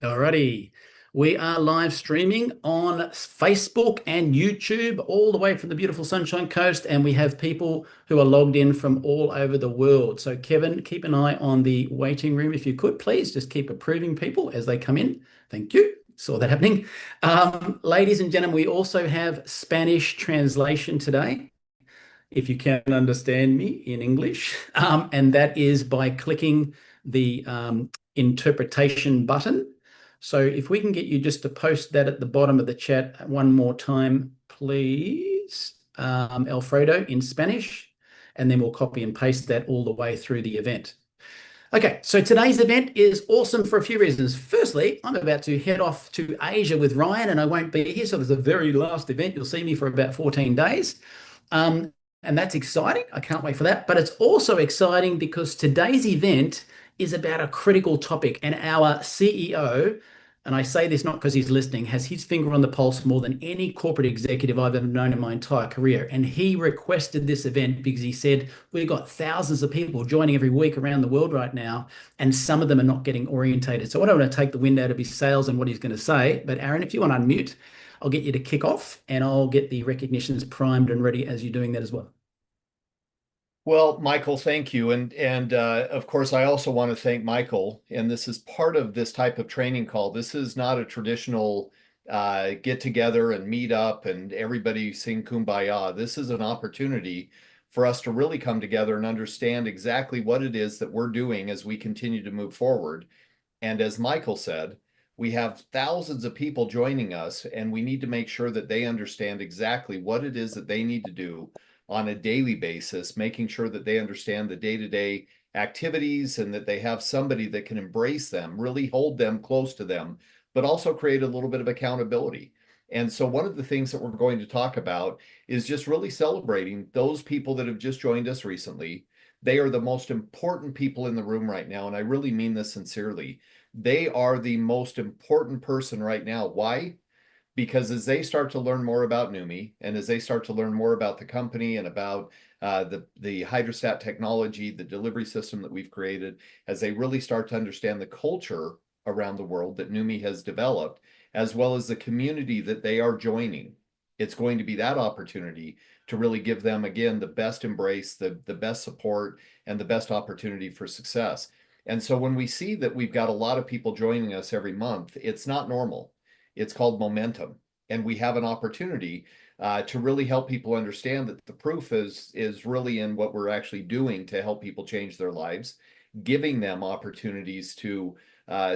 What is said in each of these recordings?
Alrighty. We are live streaming on Facebook and YouTube all the way from the beautiful Sunshine Coast, and we have people who are logged in from all over the world. So, Kevin, keep an eye on the waiting room if you could, please. Just keep approving people as they come in. Thank you. Saw that happening. Ladies and gentlemen, we also have Spanish translation today, if you can understand me in English, and that is by clicking the interpretation button. So if we can get you just to post that at the bottom of the chat one more time, please, Alfredo, in Spanish, and then we'll copy and paste that all the way through the event. Okay, so today's event is awesome for a few reasons. Firstly, I'm about to head off to Asia with Ryan, and I won't be here, so there's a very last event. You'll see me for about 14 days. And that's exciting. I can't wait for that. But it's also exciting because today's event is about a critical topic. And our CEO, and I say this not because he's listening, has his finger on the pulse more than any corporate executive I've ever known in my entire career. And he requested this event because he said, we've got thousands of people joining every week around the world right now, and some of them are not getting orientated. So I don't want to take the wind out of his sails and what he's going to say. But Aaron, if you want to unmute, I'll get you to kick off and I'll get the recognitions primed and ready as you're doing that as well. Well, Michael, thank you. And of course, I also want to thank Michael. And this is part of this type of training call. This is not a traditional get together and meet up and everybody sing Kumbaya. This is an opportunity for us to really come together and understand exactly what it is that we're doing as we continue to move forward. And as Michael said, we have thousands of people joining us, and we need to make sure that they understand exactly what it is that they need to do on a daily basis, making sure that they understand the day-to-day activities and that they have somebody that can embrace them, really hold them close to them, but also create a little bit of accountability. And so one of the things that we're going to talk about is just really celebrating those people that have just joined us recently. They are the most important people in the room right now, and I really mean this sincerely. They are the most important person right now. Why? Because as they start to learn more about Neumi, and as they start to learn more about the company and about the hydrostat technology, the delivery system that we've created, as they really start to understand the culture around the world that Neumi has developed, as well as the community that they are joining, it's going to be that opportunity to really give them, again, the best embrace, the best support, and the best opportunity for success. And so when we see that we've got a lot of people joining us every month, it's not normal. It's called momentum. And we have an opportunity to really help people understand that the proof is really in what we're actually doing to help people change their lives, giving them opportunities to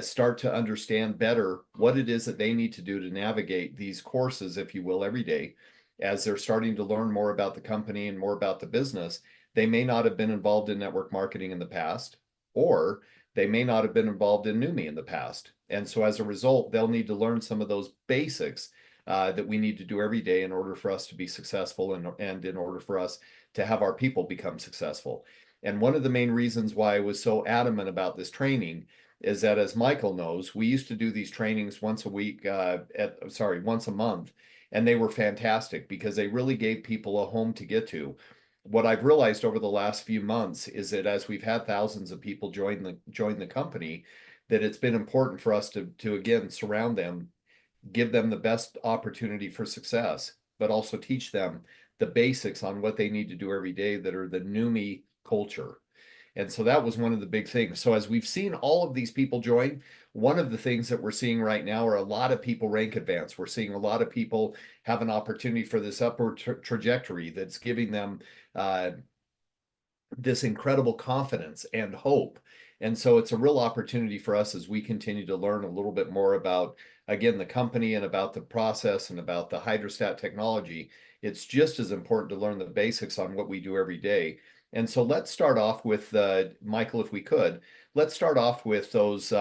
start to understand better what it is that they need to do to navigate these courses, if you will, every day. As they're starting to learn more about the company and more about the business, they may not have been involved in network marketing in the past, or they may not have been involved in Neumi in the past. And so as a result, they'll need to learn some of those basics that we need to do every day in order for us to be successful and in order for us to have our people become successful. And one of the main reasons why I was so adamant about this training is that, as Michael knows, we used to do these trainings once a week, once a month, and they were fantastic because they really gave people a home to get to. What I've realized over the last few months is that as we've had thousands of people join the company, that it's been important for us to again surround them, give them the best opportunity for success, but also teach them the basics on what they need to do every day that are the Neumi culture. And so that was one of the big things. So as we've seen all of these people join, one of the things that we're seeing right now are a lot of people rank advance. We're seeing a lot of people have an opportunity for this upward trajectory that's giving them this incredible confidence and hope. And so it's a real opportunity for us as we continue to learn a little bit more about, again, the company and about the process and about the hydrostat technology. It's just as important to learn the basics on what we do every day. And so let's start off with, Michael, if we could, let's start off with those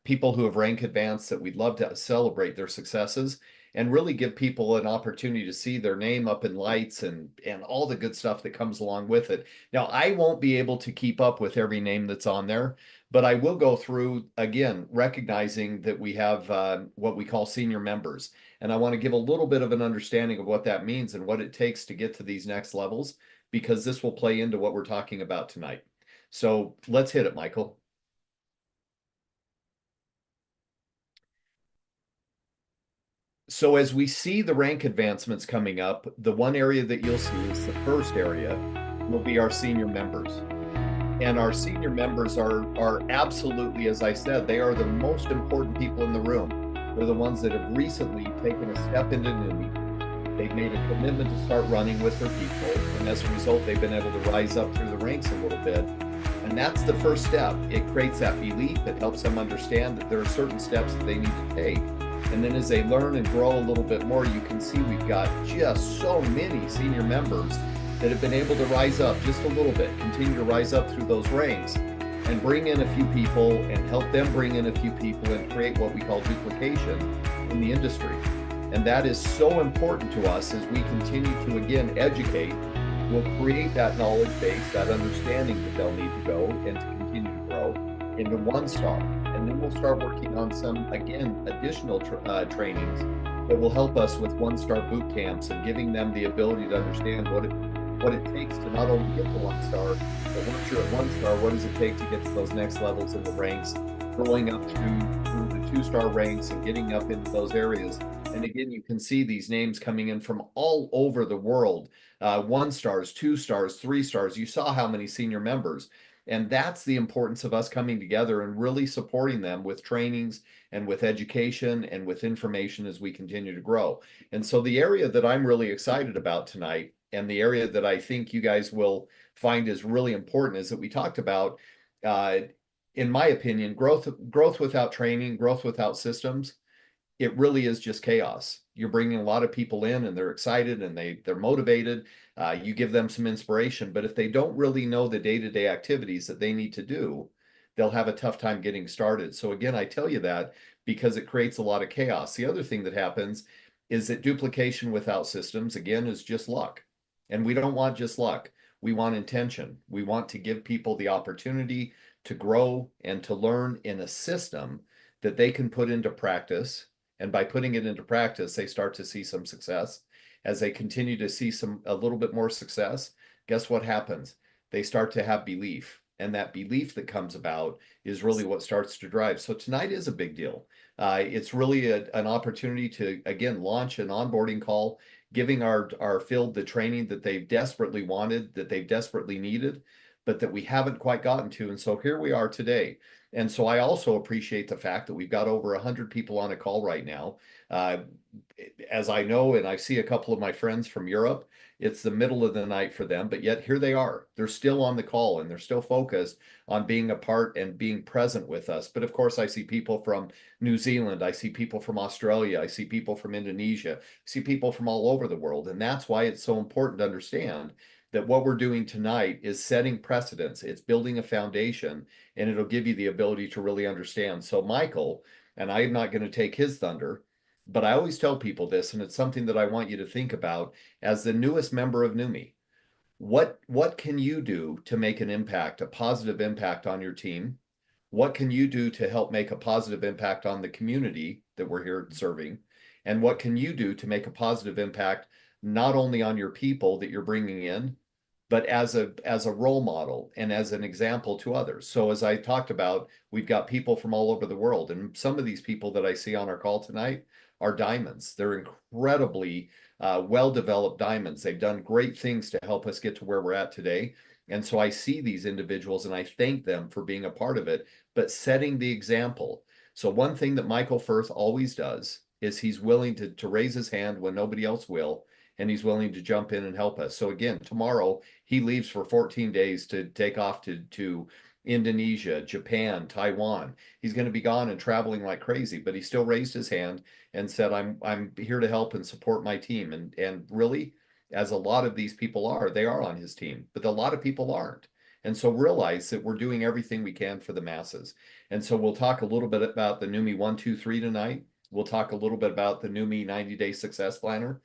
people who have rank advanced that we'd love to celebrate their successes and really give people an opportunity to see their name up in lights and all the good stuff that comes along with it. Now, I won't be able to keep up with every name that's on there, but I will go through, again, recognizing that we have what we call senior members. And I want to give a little bit of an understanding of what that means and what it takes to get to these next levels, because this will play into what we're talking about tonight. So let's hit it, Michael. So as we see the rank advancements coming up, the one area that you'll see is the first area will be our senior members. And our senior members are absolutely, as I said, they are the most important people in the room. They're the ones that have recently taken a step into Neumi. They've made a commitment to start running with their people. And as a result, they've been able to rise up through the ranks a little bit. And that's the first step. It creates that belief. It helps them understand that there are certain steps that they need to take. And then as they learn and grow a little bit more, you can see we've got just so many senior members that have been able to rise up just a little bit, continue to rise up through those ranks and bring in a few people and help them bring in a few people and create what we call duplication in the industry. And that is so important to us as we continue to, again, educate. We'll create that knowledge base, that understanding that they'll need to go and to continue to grow into one star. And then we'll start working on some, again, additional trainings that will help us with one-star boot camps and giving them the ability to understand what it takes to not only get to one star, but once you're at one star, what does it take to get to those next levels in the ranks, growing up through the two-star ranks and getting up into those areas. And again, you can see these names coming in from all over the world, 1 stars, 2 stars, 3 stars. You saw how many senior members. And that's the importance of us coming together and really supporting them with trainings and with education and with information as we continue to grow. And so the area that I'm really excited about tonight, and the area that I think you guys will find is really important, is that we talked about, in my opinion, growth without training, growth without systems. It really is just chaos. You're bringing a lot of people in and they're excited and they're motivated. You give them some inspiration, but if they don't really know the day-to-day activities that they need to do, they'll have a tough time getting started. So again, I tell you that because it creates a lot of chaos. The other thing that happens is that duplication without systems, again, is just luck. And we don't want just luck. We want intention. We want to give people the opportunity to grow and to learn in a system that they can put into practice. And by putting it into practice, they start to see some success. As they continue to see a little bit more success, guess what happens? They start to have belief. And that belief that comes about is really what starts to drive. So tonight is a big deal. It's really an opportunity to, again, launch an onboarding call, giving our field the training that they've desperately wanted, that they've desperately needed, but that we haven't quite gotten to. And so here we are today. And so I also appreciate the fact that we've got over 100 people on a call right now. As I know, and I see a couple of my friends from Europe, it's the middle of the night for them, but yet here they are. They're still on the call and they're still focused on being a part and being present with us. But of course, I see people from New Zealand. I see people from Australia. I see people from Indonesia. I see people from all over the world. And that's why it's so important to understand that what we're doing tonight is setting precedents. It's building a foundation, and it'll give you the ability to really understand. So Michael, and I'm not going to take his thunder, but I always tell people this, and it's something that I want you to think about as the newest member of Neumi. What can you do to make an impact, a positive impact on your team? What can you do to help make a positive impact on the community that we're here serving? And what can you do to make a positive impact not only on your people that you're bringing in, but as a role model and as an example to others? So as I talked about, we've got people from all over the world, and some of these people that I see on our call tonight are diamonds. They're incredibly well-developed diamonds. They've done great things to help us get to where we're at today. And so I see these individuals and I thank them for being a part of it, but setting the example. So one thing that Michael Firth always does is he's willing to raise his hand when nobody else will, and he's willing to jump in and help us. So again, tomorrow he leaves for 14 days to take off to Indonesia, Japan, Taiwan. He's going to be gone and traveling like crazy, but he still raised his hand and said, I'm here to help and support my team. And really, as a lot of these people are, they are on his team, but a lot of people aren't. And so realize that we're doing everything we can for the masses. And so we'll talk a little bit about the Neumi 1, 2, 3 tonight. We'll talk a little bit about the Neumi 90-day success planner,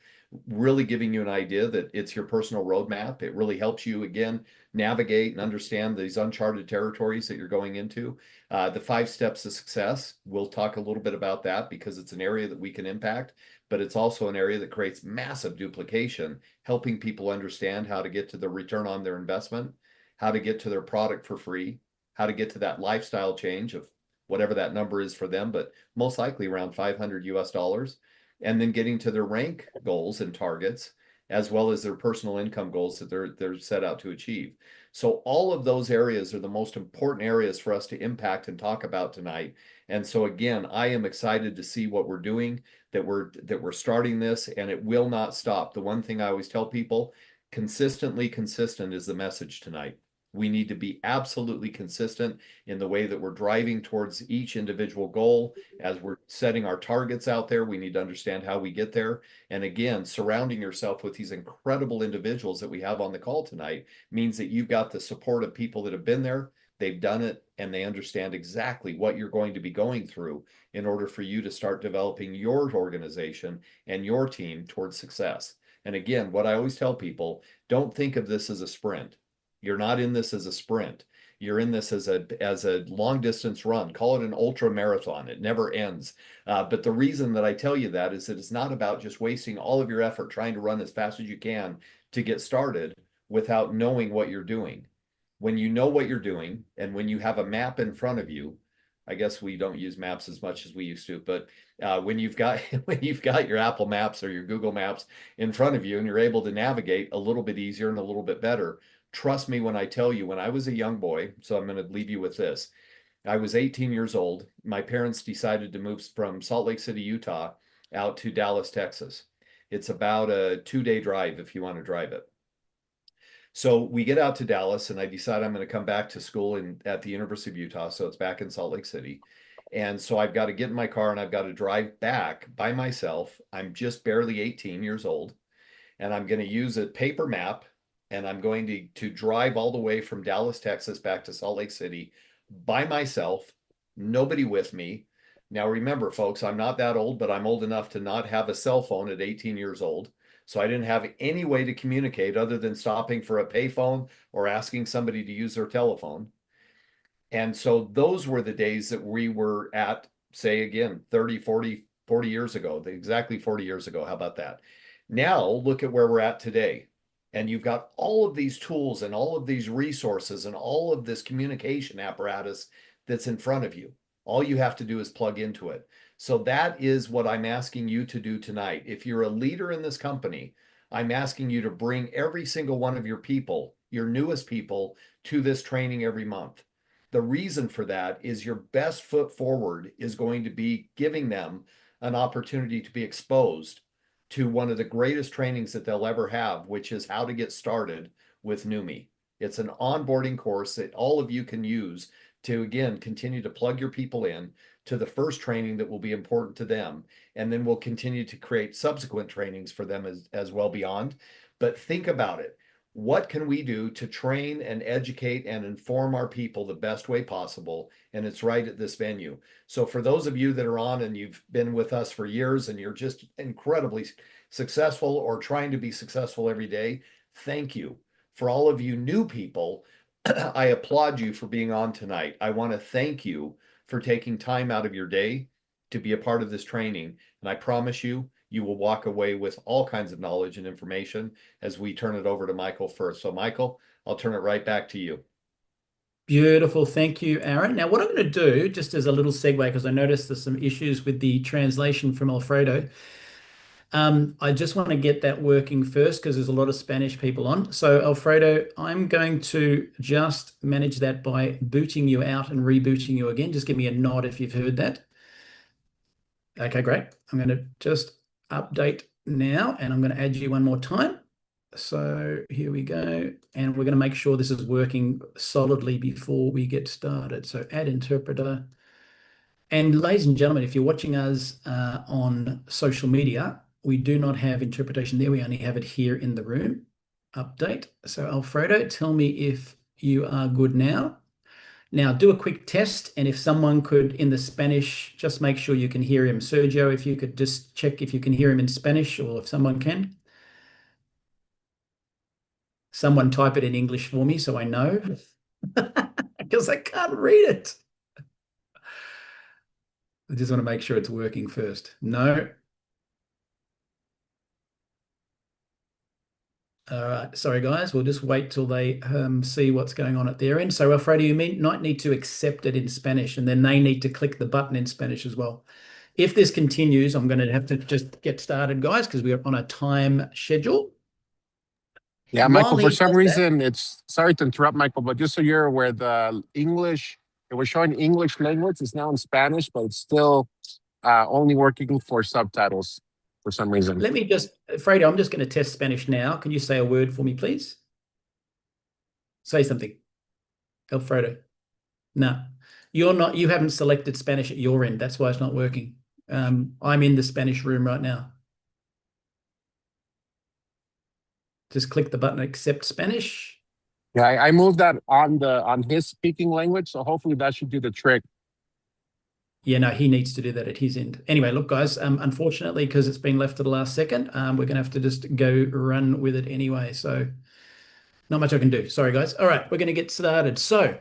really giving you an idea that it's your personal roadmap. It really helps you, again, navigate and understand these uncharted territories that you're going into. The 5 steps to success, we'll talk a little bit about that because it's an area that we can impact, but it's also an area that creates massive duplication, helping people understand how to get to the return on their investment, how to get to their product for free, how to get to that lifestyle change of whatever that number is for them, but most likely around 500 US dollars. and then getting to their rank goals and targets, as well as their personal income goals that they're set out to achieve. So all of those areas are the most important areas for us to impact and talk about tonight. And so again, I am excited to see what we're doing, that we're starting this, and it will not stop. The one thing I always tell people, consistently consistent is the message tonight. We need to be absolutely consistent in the way that we're driving towards each individual goal. As we're setting our targets out there, we need to understand how we get there. And again, surrounding yourself with these incredible individuals that we have on the call tonight means that you've got the support of people that have been there, they've done it, and they understand exactly what you're going to be going through in order for you to start developing your organization and your team towards success. And again, what I always tell people, don't think of this as a sprint. You're not in this as a sprint. You're in this as a long distance run. Call it an ultra marathon. It never ends. But the reason that I tell you that is that it's not about just wasting all of your effort trying to run as fast as you can to get started without knowing what you're doing. When you know what you're doing, and when you have a map in front of you, I guess we don't use maps as much as we used to, but when you've got when you've got your Apple Maps or your Google Maps in front of you and you're able to navigate a little bit easier and a little bit better, trust me when I tell you, when I was a young boy, so I'm going to leave you with this. I was 18 years old. My parents decided to move from Salt Lake City, Utah, out to Dallas, Texas. It's about a 2-day drive if you want to drive it. So we get out to Dallas, and I decide I'm going to come back to school at the University of Utah. So it's back in Salt Lake City. And so I've got to get in my car and I've got to drive back by myself. I'm just barely 18 years old, and I'm going to use a paper map, and I'm going to drive all the way from Dallas, Texas back to Salt Lake City by myself, nobody with me. Now remember, folks, I'm not that old, but I'm old enough to not have a cell phone at 18 years old. So I didn't have any way to communicate other than stopping for a payphone or asking somebody to use their telephone. And so those were the days that we were at, say again, 30, 40 years ago, exactly 40 years ago. How about that? Now look at where we're at today. And you've got all of these tools and all of these resources and all of this communication apparatus that's in front of you. All you have to do is plug into it. So that is what I'm asking you to do tonight. If you're a leader in this company, I'm asking you to bring every single one of your people, your newest people, to this training every month. The reason for that is your best foot forward is going to be giving them an opportunity to be exposed to one of the greatest trainings that they'll ever have, which is how to get started with Neumi. It's an onboarding course that all of you can use to, again, continue to plug your people in to the first training that will be important to them. And then we'll continue to create subsequent trainings for them as well beyond. But think about it. What can we do to train and educate and inform our people the best way possible? And it's right at this venue. So for those of you that are on and you've been with us for years and you're just incredibly successful or trying to be successful every day, thank you. For all of you new people, I applaud you for being on tonight. I want to thank you for taking time out of your day to be a part of this training. And I promise you, you will walk away with all kinds of knowledge and information as we turn it over to Michael first. So Michael, I'll turn it right back to you. Beautiful. Thank you, Aaron. Now, what I'm going to do, just as a little segue, because I noticed there's some issues with the translation from Alfredo. I just want to get that working first because there's a lot of Spanish people on. So, Alfredo, I'm going to just manage that by booting you out and rebooting you again. Just give me a nod if you've heard that. Okay, great. I'm going to just update now, and I'm going to add you one more time. So here we go. And we're going to make sure this is working solidly before we get started. So add interpreter. And ladies and gentlemen, if you're watching us on social media, we do not have interpretation there. We only have it here in the room. Update. So Alfredo, tell me if you are good now. Now do a quick test, and if someone could, in the Spanish, just make sure you can hear him. Sergio, if you could just check if you can hear him in Spanish, or if someone can. Someone type it in English for me so I know, because I can't read it. I just want to make sure it's working first. No. All right, sorry guys, we'll just wait till they see what's going on at their end. So Alfredo, you might need to accept it in Spanish, and then they need to click the button in Spanish as well. if this continues, I'm going to have to just get started, guys, because we're on a time schedule. Yeah, While Michael, for he some does that, reason, it's sorry to interrupt, Michael, but just so you're aware, the English, it was showing English language, it's now in Spanish, but it's still only working for subtitles for some reason. let me just, Fredo, I'm just going to test Spanish now. Can you say a word for me, please? Say something. Alfredo. No, you're not, you haven't selected Spanish at your end. That's why it's not working. I'm in the Spanish room right now. Just click the button, accept Spanish. Yeah, I moved that on his speaking language, so hopefully that should do the trick. Yeah, no, he needs to do that at his end. Anyway, look, guys, unfortunately, because it's been left to the last second, we're going to have to just go run with it anyway. So not much I can do. Sorry, guys. All right, we're going to get started. So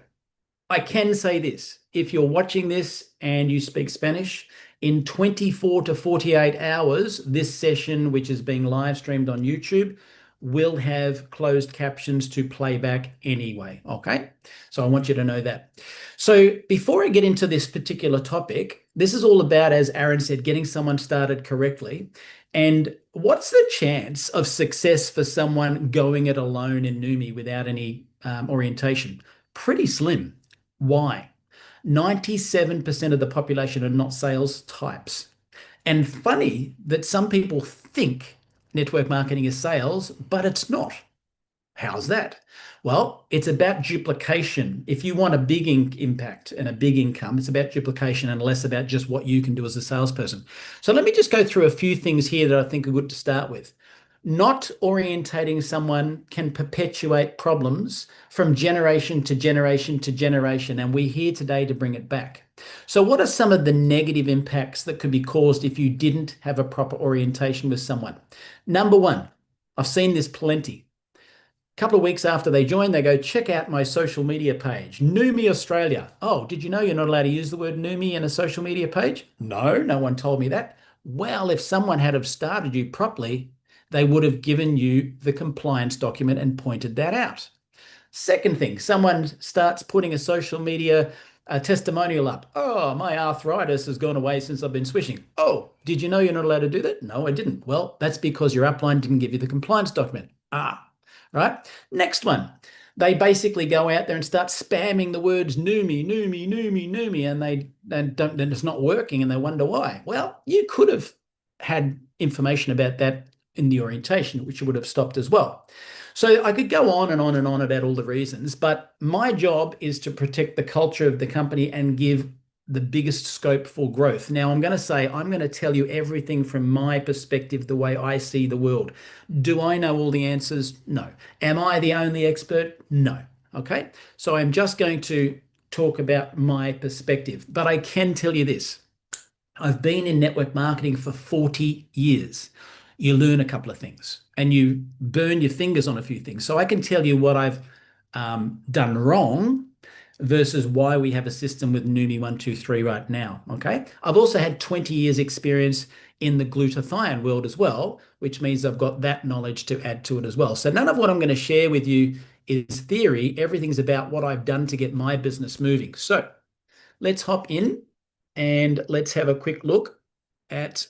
I can say this. If you're watching this and you speak Spanish, in 24 to 48 hours, this session, which is being live streamed on YouTube, will have closed captions to play back anyway, okay? So I want you to know that. So before I get into this particular topic, this is all about, as Aaron said, getting someone started correctly. And what's the chance of success for someone going it alone in Neumi without any orientation? Pretty slim. Why? 97% of the population are not sales types. And funny that some people think network marketing is sales, but it's not. How's that? Well, it's about duplication. If you want a big impact and a big income, it's about duplication and less about just what you can do as a salesperson. So let me just go through a few things here that I think are good to start with. Not orientating someone can perpetuate problems from generation to generation to generation, and we're here today to bring it back. So what are some of the negative impacts that could be caused if you didn't have a proper orientation with someone? Number one, I've seen this plenty. A couple of weeks after they join, they go, check out my social media page, Neumi Australia. Oh, did you know you're not allowed to use the word Neumi in a social media page? No, no one told me that. Well, if someone had have started you properly, they would have given you the compliance document and pointed that out. Second thing, someone starts putting a social media testimonial up. Oh, my arthritis has gone away since I've been swishing. Oh, did you know you're not allowed to do that? No, I didn't. Well, that's because your upline didn't give you the compliance document. Right? Next one. They basically go out there and start spamming the words Neumi, Neumi, Neumi, Neumi, and it's not working and they wonder why. Well, you could have had information about that in the orientation, which would have stopped as well. So I could go on and on and on about all the reasons, but my job is to protect the culture of the company and give the biggest scope for growth. Now, I'm going to tell you everything from my perspective, the way I see the world. Do I know all the answers? No. Am I the only expert? No. Okay. So I'm just going to talk about my perspective, but I can tell you this. I've been in network marketing for 40 years. You learn a couple of things and you burn your fingers on a few things. So I can tell you what I've done wrong versus why we have a system with Neumi 123 right now, okay? I've also had 20 years experience in the glutathione world as well, which means I've got that knowledge to add to it as well. So none of what I'm going to share with you is theory. Everything's about what I've done to get my business moving. So let's hop in and let's have a quick look at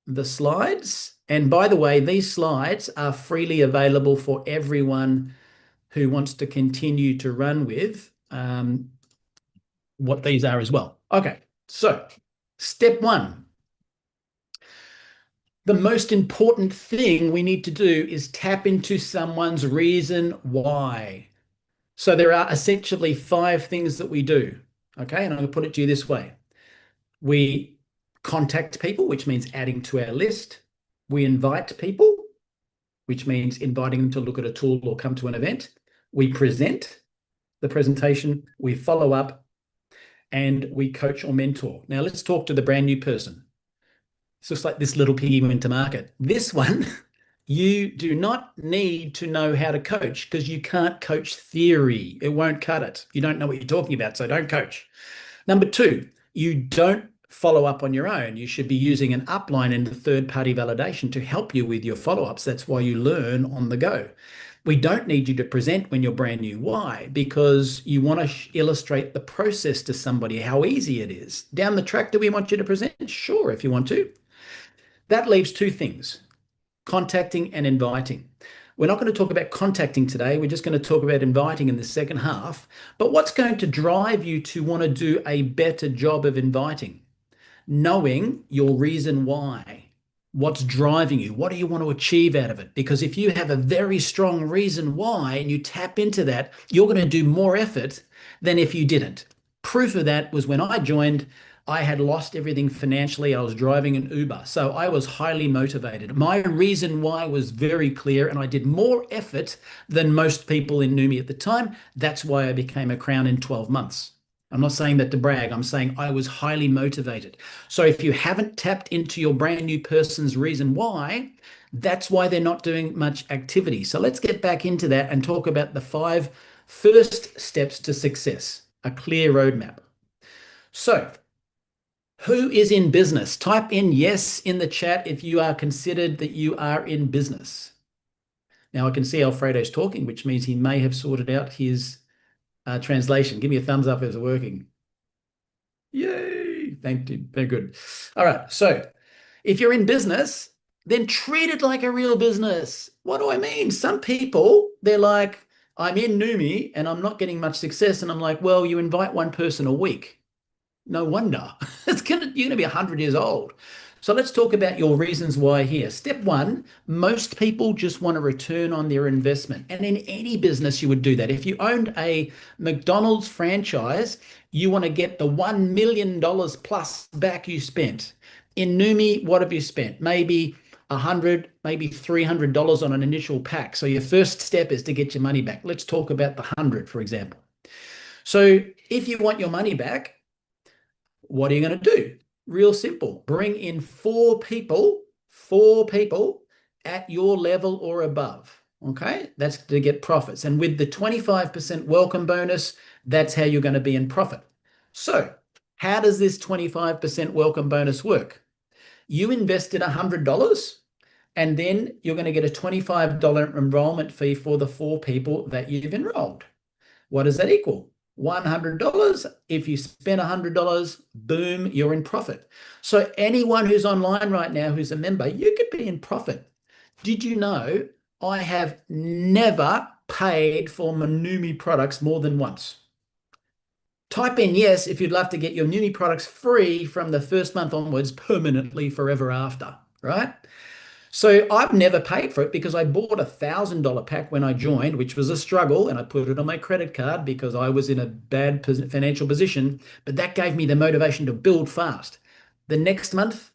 the slides. And by the way, these slides are freely available for everyone who wants to continue to run with what these are as well. Okay, so step one. The most important thing we need to do is tap into someone's reason why. So there are essentially 5 things that we do. Okay, and I'm going to put it to you this way. We contact people, which means adding to our list. We invite people, which means inviting them to look at a tool or come to an event. We present the presentation, we follow up, and we coach or mentor. Now let's talk to the brand new person. It's just like this little piggy went to market. This one, you do not need to know how to coach because you can't coach theory. It won't cut it. You don't know what you're talking about, so don't coach. Number 2, you don't follow up on your own. You should be using an upline and the third-party validation to help you with your follow-ups. That's why you learn on the go. We don't need you to present when you're brand new. Why? Because you want to illustrate the process to somebody, how easy it is. Down the track, do we want you to present? Sure, if you want to. That leaves two things: contacting and inviting. We're not going to talk about contacting today. We're just going to talk about inviting in the second half. But what's going to drive you to want to do a better job of inviting? Knowing your reason why. What's driving you? What do you want to achieve out of it? Because if you have a very strong reason why and you tap into that, you're going to do more effort than if you didn't. Proof of that was when I joined, I had lost everything financially. I was driving an Uber. So I was highly motivated. My reason why was very clear, and I did more effort than most people in Neumi at the time. That's why I became a crown in 12 months. I'm not saying that to brag. I'm saying I was highly motivated. So if you haven't tapped into your brand new person's reason why, that's why they're not doing much activity. So let's get back into that and talk about the 5 first steps to success, a clear roadmap. So who is in business? Type in yes in the chat if you are considered that you are in business. Now I can see Alfredo's talking, which means he may have sorted out his translation. Give me a thumbs up if it's working. Yay! Thank you. Very good. All right. So if you're in business, then treat it like a real business. What do I mean? Some people, they're like, I'm in Neumi and I'm not getting much success. And I'm like, well, you invite one person a week. No wonder. You're going to be 100 years old. So let's talk about your reasons why here. Step 1, most people just want a return on their investment. And in any business, you would do that. If you owned a McDonald's franchise, you want to get the $1 million plus back you spent. In Neumi, what have you spent? Maybe $100, maybe $300 on an initial pack. So your first step is to get your money back. Let's talk about the 100, for example. So if you want your money back, what are you going to do? Real simple. Bring in 4 people at your level or above. Okay, that's to get profits. And with the 25% welcome bonus, that's how you're going to be in profit. So how does this 25% welcome bonus work? You invested $100 and then you're going to get a $25 enrollment fee for the 4 people that you've enrolled. What does that equal? $100. If you spend $100, boom, you're in profit. So anyone who's online right now who's a member, you could be in profit. Did you know I have never paid for my Neumi products more than once? Type in yes if you'd love to get your Neumi products free from the first month onwards, permanently forever after, right? So I've never paid for it because I bought a $1,000 pack when I joined, which was a struggle, and I put it on my credit card because I was in a bad financial position, but that gave me the motivation to build fast. The next month,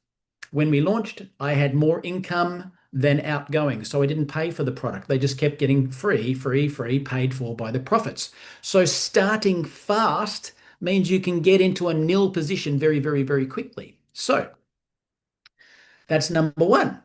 when we launched, I had more income than outgoing, so I didn't pay for the product. They just kept getting free, paid for by the profits. So starting fast means you can get into a nil position very, very, very quickly. So that's number 1.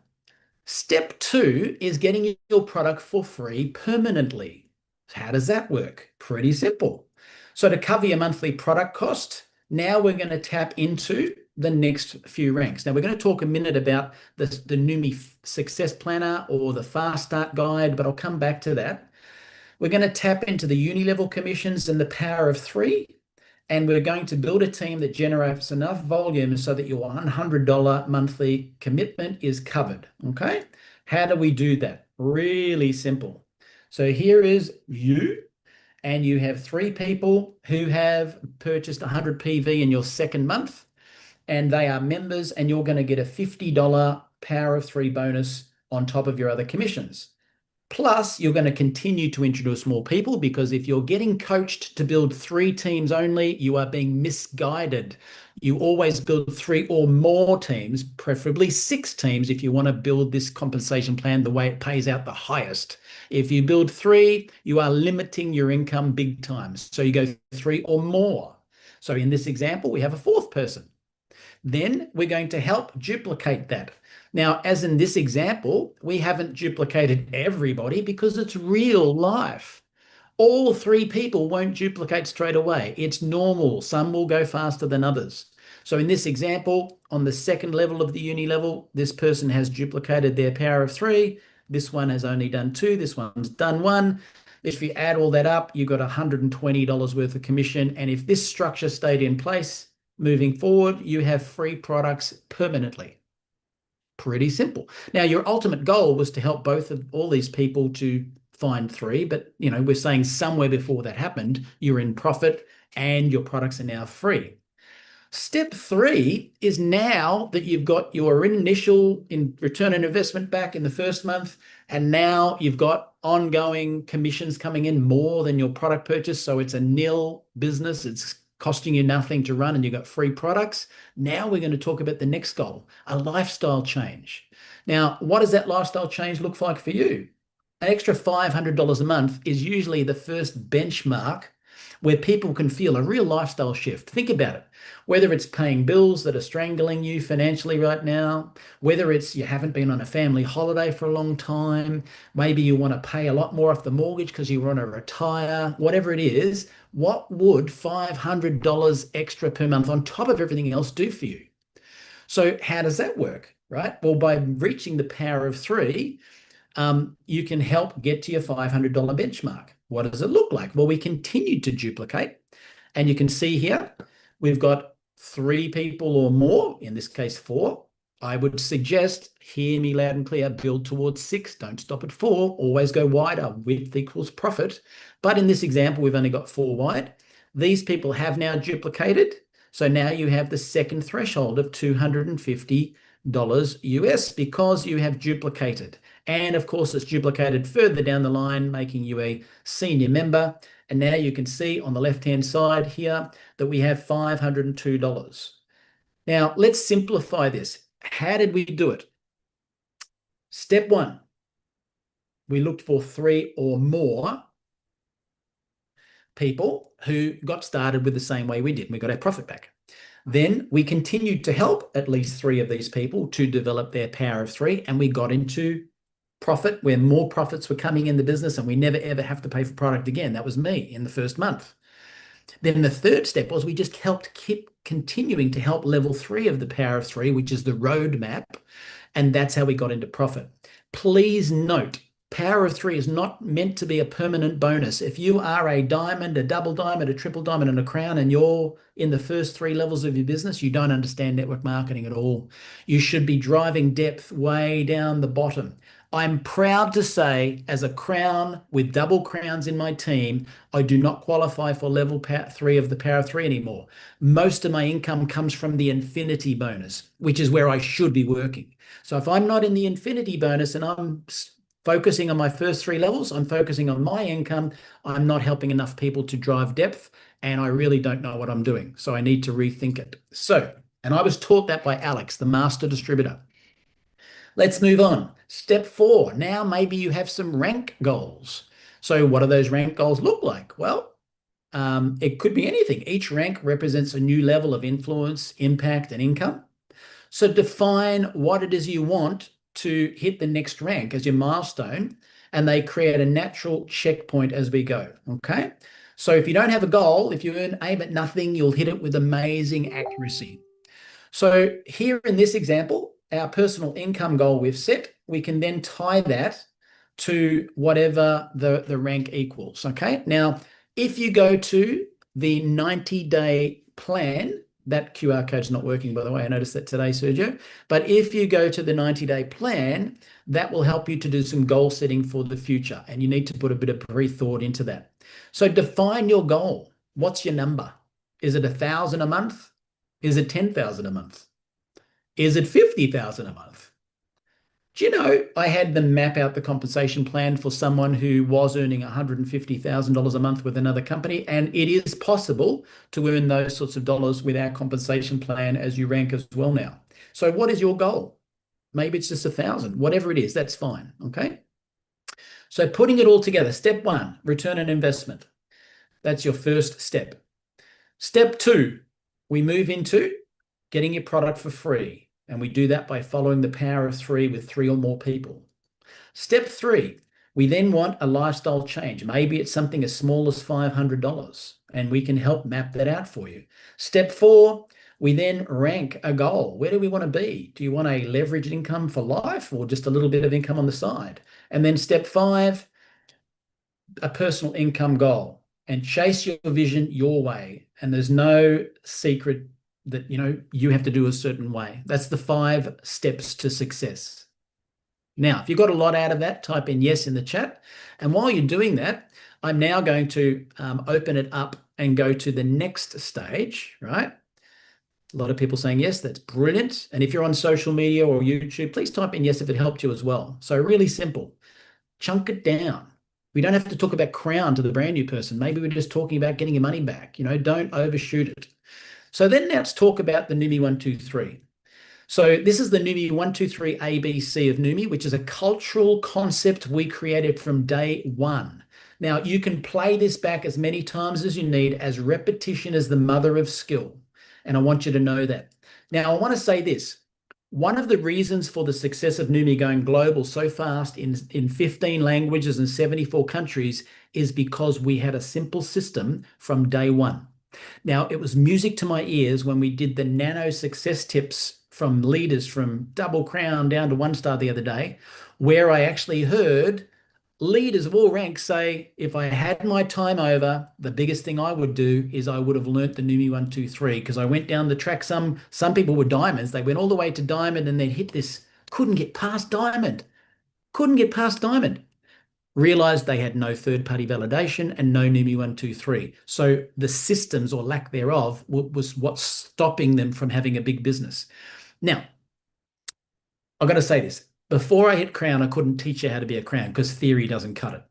Step 2 is getting your product for free permanently. How does that work? Pretty simple. So to cover your monthly product cost, now we're going to tap into the next few ranks. Now we're going to talk a minute about the Neumi Success Planner or the Fast Start Guide, but I'll come back to that. We're going to tap into the uni level commissions and the power of 3. And we're going to build a team that generates enough volume so that your $100 monthly commitment is covered, okay? How do we do that? Really simple. So here is you, and you have 3 people who have purchased 100 PV in your second month, and they are members, and you're going to get a $50 power of 3 bonus on top of your other commissions. Plus, you're going to continue to introduce more people, because if you're getting coached to build 3 teams only, you are being misguided. You always build 3 or more teams, preferably 6 teams if you want to build this compensation plan the way it pays out the highest. If you build 3, you are limiting your income big time. So you go 3 or more. So in this example, we have a 4th person. Then we're going to help duplicate that. Now, as in this example, we haven't duplicated everybody because it's real life. All 3 people won't duplicate straight away. It's normal. Some will go faster than others. So in this example, on the second level of the uni level, this person has duplicated their power of 3. This one has only done 2. This one's done 1. If you add all that up, you've got $120 worth of commission. And if this structure stayed in place moving forward, you have free products permanently. Pretty simple. Now, your ultimate goal was to help all these people to find 3, but we're saying somewhere before that happened, you're in profit and your products are now free. Step 3 is now that you've got your initial return on investment back in the first month, and now you've got ongoing commissions coming in more than your product purchase. So it's a nil business. It's costing you nothing to run and you've got free products. Now we're going to talk about the next goal, a lifestyle change. Now, what does that lifestyle change look like for you? An extra $500 a month is usually the first benchmark where people can feel a real lifestyle shift. Think about it. Whether it's paying bills that are strangling you financially right now, whether it's you haven't been on a family holiday for a long time, maybe you want to pay a lot more off the mortgage because you want to retire, whatever it is, what would $500 extra per month on top of everything else do for you? So how does that work, right? Well, by reaching the power of 3, you can help get to your $500 benchmark. What does it look like? Well, we continue to duplicate, and you can see here, we've got 3 people or more, in this case 4. I would suggest, hear me loud and clear, build towards 6. Don't stop at 4. Always go wider. Width equals profit. But in this example, we've only got 4 wide. These people have now duplicated. So now you have the second threshold of $250 US because you have duplicated. And of course, it's duplicated further down the line, making you a senior member. And now you can see on the left-hand side here that we have $502. Now, let's simplify this. How did we do it? Step 1, we looked for 3 or more people who got started with the same way we did. We got our profit back. Then we continued to help at least 3 of these people to develop their power of 3, and we got into profit where more profits were coming in the business and we never ever have to pay for product again. That was me in the first month. Then the third step was we just helped keep continuing to help level 3 of the power of 3, which is the roadmap, and that's how we got into profit. Please note, power of 3 is not meant to be a permanent bonus. If you are a diamond, a double diamond, a triple diamond, and a crown, and you're in the first 3 levels of your business, you don't understand network marketing at all. You should be driving depth way down the bottom. I'm proud to say, as a crown with double crowns in my team, I do not qualify for level 3 of the power of 3 anymore. Most of my income comes from the infinity bonus, which is where I should be working. So if I'm not in the infinity bonus and I'm focusing on my first 3 levels, I'm focusing on my income, I'm not helping enough people to drive depth, and I really don't know what I'm doing. So I need to rethink it. So, and I was taught that by Alex, the master distributor. Let's move on. Step 4. Now maybe you have some rank goals. So what do those rank goals look like? Well, it could be anything. Each rank represents a new level of influence, impact, and income. So define what it is you want to hit the next rank as your milestone, and they create a natural checkpoint as we go, okay? So if you don't have a goal, if you aim at nothing, you'll hit it with amazing accuracy. So here in this example, our personal income goal we've set, we can then tie that to whatever the rank equals, okay? Now, if you go to the 90-day plan, that QR code's not working, by the way. I noticed that today, Sergio. But if you go to the 90-day plan, that will help you to do some goal setting for the future. And you need to put a bit of pre-thought into that. So define your goal. What's your number? Is it 1,000 a month? Is it 10,000 a month? Is it 50,000 a month? Do you know, I had them map out the compensation plan for someone who was earning $150,000 a month with another company, and it is possible to earn those sorts of dollars with our compensation plan as you rank as well now. So what is your goal? Maybe it's just 1,000, whatever it is, that's fine, okay? So putting it all together, step 1, return on investment. That's your first step. Step 2, we move into getting your product for free. And we do that by following the power of 3 with 3 or more people. Step 3, we then want a lifestyle change. Maybe it's something as small as $500, and we can help map that out for you. Step 4, We then rank a goal. Where do we want to be? Do you want a leveraged income for life or just a little bit of income on the side? And then step 5, a personal income goal, and chase your vision your way. And there's no secret that, you have to do a certain way. That's the 5 steps to success. Now, if you got a lot out of that, type in yes in the chat. And while you're doing that, I'm now going to open it up and go to the next stage, right? A lot of people saying yes, that's brilliant. And if you're on social media or YouTube, please type in yes if it helped you as well. So really simple, chunk it down. We don't have to talk about crown to the brand new person. Maybe we're just talking about getting your money back. Don't overshoot it. So then let's talk about the Neumi 123. So this is the Neumi 123 ABC of Neumi, which is a cultural concept we created from day one. Now, you can play this back as many times as you need, as repetition is the mother of skill. And I want you to know that. Now, I want to say this. One of the reasons for the success of Neumi going global so fast in 15 languages and 74 countries is because we had a simple system from day one. Now, it was music to my ears when we did the nano success tips from leaders from double crown down to 1-star the other day, where I actually heard leaders of all ranks say, if I had my time over, the biggest thing I would do is I would have learnt the Neumi 123, because I went down the track. Some people were diamonds. They went all the way to diamond and then hit this, couldn't get past diamond. Realized they had no third-party validation and no Neumi 123. So the systems, or lack thereof, was what's stopping them from having a big business. Now, I've got to say this. Before I hit crown, I couldn't teach you how to be a crown because theory doesn't cut it.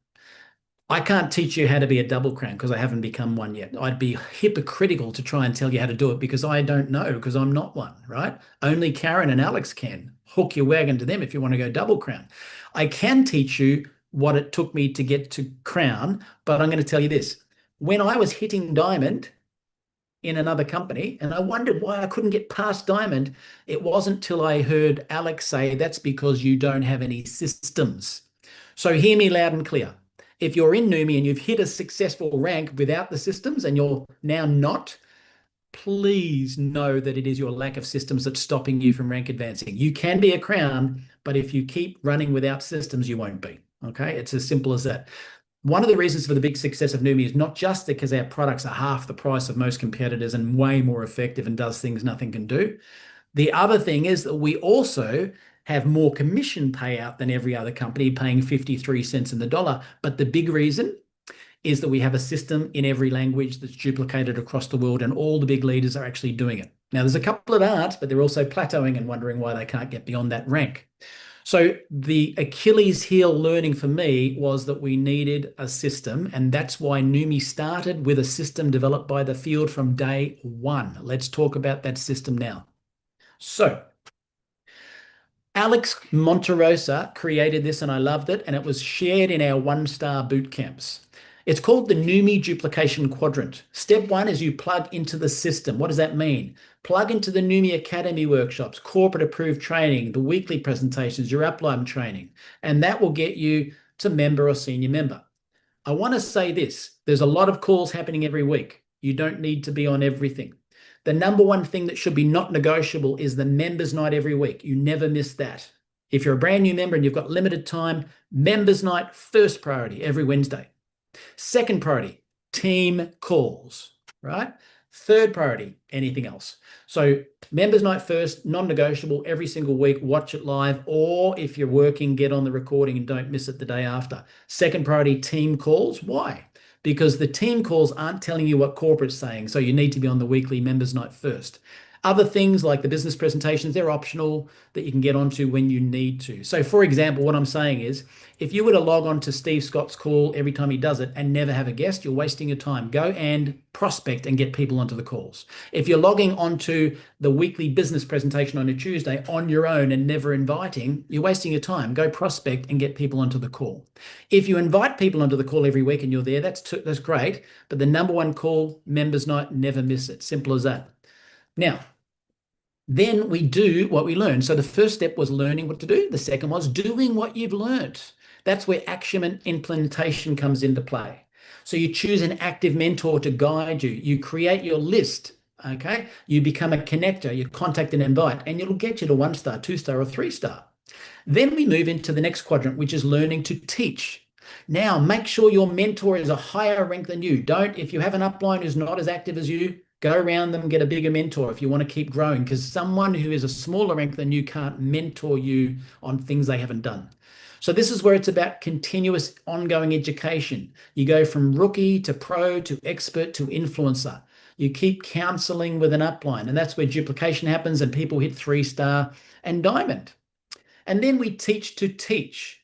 I can't teach you how to be a double crown because I haven't become one yet. I'd be hypocritical to try and tell you how to do it because I don't know, because I'm not one, right? Only Karen and Alex can. Hook your wagon to them if you want to go double crown. I can teach you what it took me to get to crown, but I'm going to tell you this. When I was hitting diamond in another company and I wondered why I couldn't get past diamond, it wasn't till I heard Alex say, that's because you don't have any systems. So hear me loud and clear. If you're in Neumi and you've hit a successful rank without the systems and you're now not, please know that it is your lack of systems that's stopping you from rank advancing. You can be a crown, but if you keep running without systems, you won't be. Okay, it's as simple as that. One of the reasons for the big success of Neumi is not just because our products are half the price of most competitors and way more effective and does things nothing can do. The other thing is that we also have more commission payout than every other company, paying 53 cents in the dollar. But the big reason is that we have a system in every language that's duplicated across the world, and all the big leaders are actually doing it. Now, there's a couple that aren't, but they're also plateauing and wondering why they can't get beyond that rank. So the Achilles heel learning for me was that we needed a system, and that's why Neumi started with a system developed by the field from day one. Let's talk about that system now. So Alex Monterosa created this and I loved it, and it was shared in our 1-star boot camps. It's called the Neumi Duplication Quadrant. Step 1 is you plug into the system. What does that mean? Plug into the Neumi Academy workshops, corporate approved training, the weekly presentations, your upline training, and that will get you to member or senior member. I want to say this. There's a lot of calls happening every week. You don't need to be on everything. The number one thing that should be not negotiable is the members night every week. You never miss that. If you're a brand new member and you've got limited time, members night, first priority every Wednesday. Second priority, team calls, right? Third priority, anything else. So members night first, non-negotiable every single week, watch it live, or if you're working, get on the recording and don't miss it the day after. Second priority, team calls. Why? Because the team calls aren't telling you what corporate's saying, so you need to be on the weekly members night first. Other things like the business presentations, they're optional that you can get onto when you need to. So for example, what I'm saying is, if you were to log on to Steve Scott's call every time he does it and never have a guest, you're wasting your time. Go and prospect and get people onto the calls. If you're logging onto the weekly business presentation on a Tuesday on your own and never inviting, you're wasting your time. Go prospect and get people onto the call. If you invite people onto the call every week and you're there, that's great. But the number one call, members night, never miss it. Simple as that. Now, then we do what we learn. So the first step was learning what to do. The second was doing what you've learned. That's where action and implementation comes into play. So you choose an active mentor to guide you. You create your list Okay. You become a connector, you contact and invite, and it'll get you to 1-star, 2-star, or 3-star. Then we move into the next quadrant, which is learning to teach. Now, make sure your mentor is a higher rank than you. Don't, if you have an upline who's not as active as you, go around them, get a bigger mentor if you want to keep growing, because someone who is a smaller rank than you can't mentor you on things they haven't done. So this is where it's about continuous ongoing education. You go from rookie to pro to expert to influencer. You keep counseling with an upline, and that's where duplication happens and people hit 3-star and diamond. And then we teach to teach,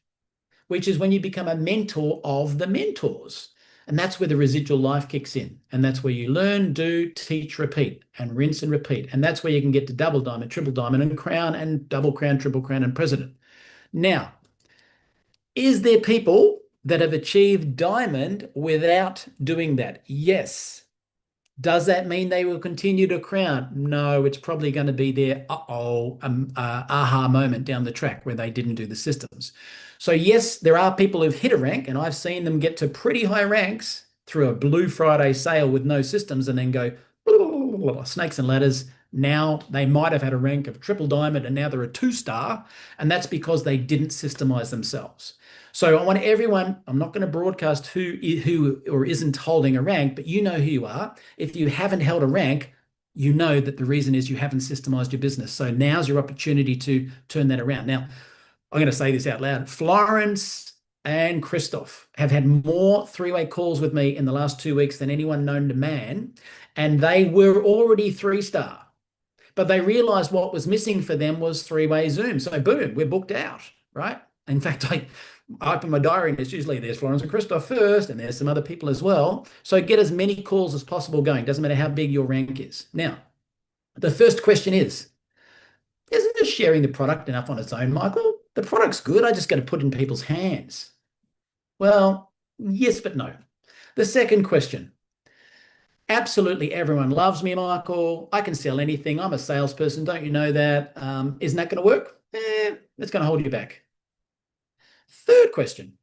which is when you become a mentor of the mentors. And that's where the residual life kicks in. And that's where you learn, do, teach, repeat, and rinse and repeat. And that's where you can get to double diamond, triple diamond, and crown, and double crown, triple crown, and president. Now, is there people that have achieved diamond without doing that? Yes. Does that mean they will continue to crown? No, it's probably going to be their aha moment down the track where they didn't do the systems. So yes, there are people who've hit a rank, and I've seen them get to pretty high ranks through a Blue Friday sale with no systems and then go blah, blah, blah, blah, blah, snakes and ladders. Now they might have had a rank of triple diamond and now they're a 2-star, and that's because they didn't systemize themselves. So I want everyone, I'm not going to broadcast who or isn't holding a rank, but you know who you are. If you haven't held a rank, you know that the reason is you haven't systemized your business. So now's your opportunity to turn that around. Now, I'm going to say this out loud. Florence and Christoph have had more 3-way calls with me in the last 2 weeks than anyone known to man, and they were already 3-star. But they realized what was missing for them was 3-way Zoom. So boom, we're booked out, right? In fact, I open my diary and it's usually there's Florence and Christoph first, and there's some other people as well. So get as many calls as possible going. Doesn't matter how big your rank is. Now, the first question is, isn't just sharing the product enough on its own, Michael? The product's good. I just got to put it in people's hands. Well, yes, but no. The second question, absolutely everyone loves me, Michael. I can sell anything. I'm a salesperson. Don't you know that? Isn't that going to work? It's going to hold you back. Third question,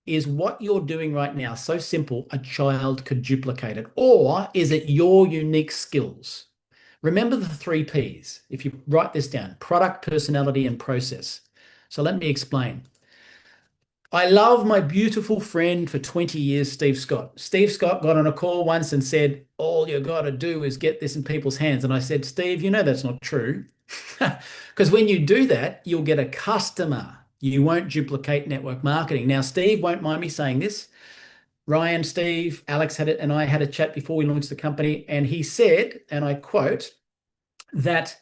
is what you're doing right now so simple a child could duplicate it? Or is it your unique skills? Remember the 3 Ps. If you write this down, product, personality, and process. So let me explain. I love my beautiful friend for 20 years, Steve Scott. Steve Scott got on a call once and said, all you got to do is get this in people's hands. And I said, Steve, you know that's not true. Because when you do that, you'll get a customer. You won't duplicate network marketing. Now, Steve won't mind me saying this. Ryan, Steve, Alex had it, and I had a chat before we launched the company, and he said, and I quote, that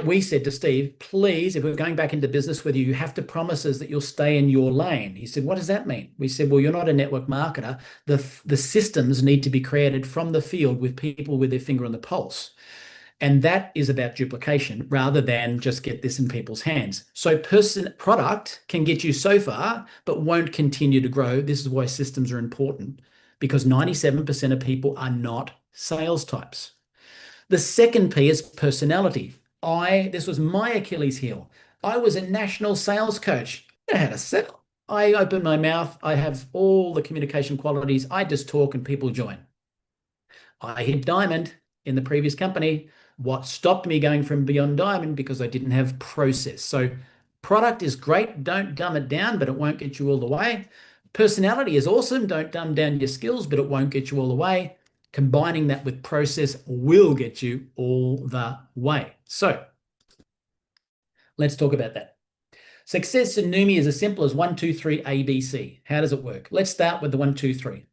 we said to Steve, please, if we're going back into business with you, you have to promise us that you'll stay in your lane. He said, what does that mean? We said, well, you're not a network marketer. The systems need to be created from the field with people with their finger on the pulse. And that is about duplication rather than just get this in people's hands. So product can get you so far, but won't continue to grow. This is why systems are important, because 97% of people are not sales types. The second P is personality. This was my Achilles heel. I was a national sales coach. I know how to sell. I open my mouth. I have all the communication qualities. I just talk and people join. I hit diamond in the previous company. What stopped me going from beyond diamond? Because I didn't have process. So product is great. Don't dumb it down, but it won't get you all the way. Personality is awesome. Don't dumb down your skills, but it won't get you all the way. Combining that with process will get you all the way. So let's talk about that. Success in Neumi is as simple as 1, 2, 3, ABC. How does it work? Let's start with the 1, 2, 3.